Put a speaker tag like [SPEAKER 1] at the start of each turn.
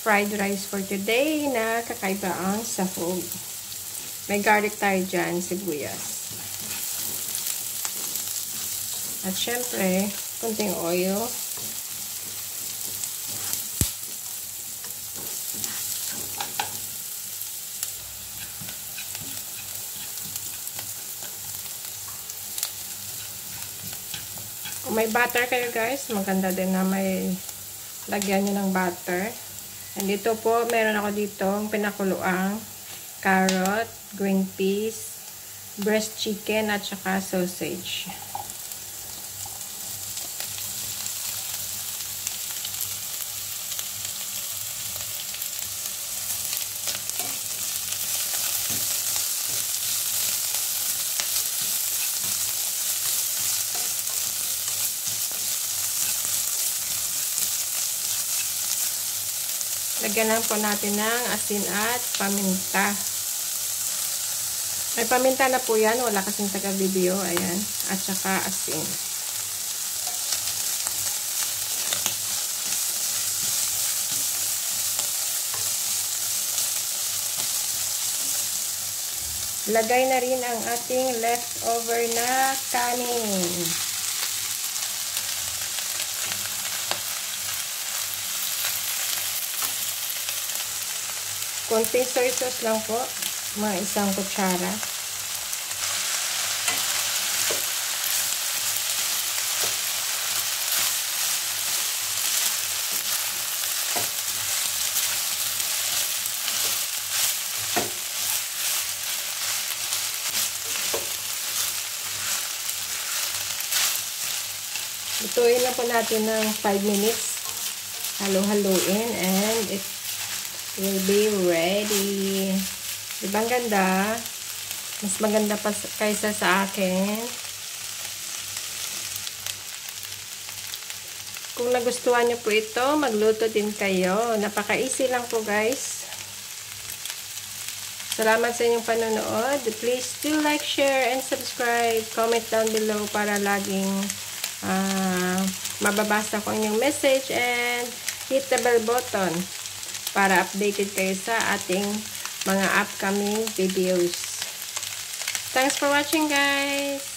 [SPEAKER 1] fried rice for today na kakaiba ang sahog. May garlic tayo dyan, sibuyas. At syempre, konting oil. Kung may butter kayo guys, maganda din na may lagyan nyo ng butter. And dito po, meron ako dito pinakuluang carrot, green peas, breast chicken, at saka sausage. Lagyan lang po natin ng asin at paminta. May paminta na po yan. Wala kasing taga-video. Ayan. At saka asin. Lagay na rin ang ating leftover na kanin. Konting soy sauce lang po, mga 1 kutsara. Lutuin lang po natin ng 5 minutes. Halo-haluin and it will be ready. Diba ang ganda? Mas maganda pa kaysa sa akin. Kung nagustuhan nyo po ito, magluto din kayo. Napaka-easy lang po guys. Salamat sa inyong panonood. Please do like, share, and subscribe. Comment down below para laging mababasa ko inyong message, and hit the bell button para updated kayo sa ating mga upcoming videos. Thanks for watching guys!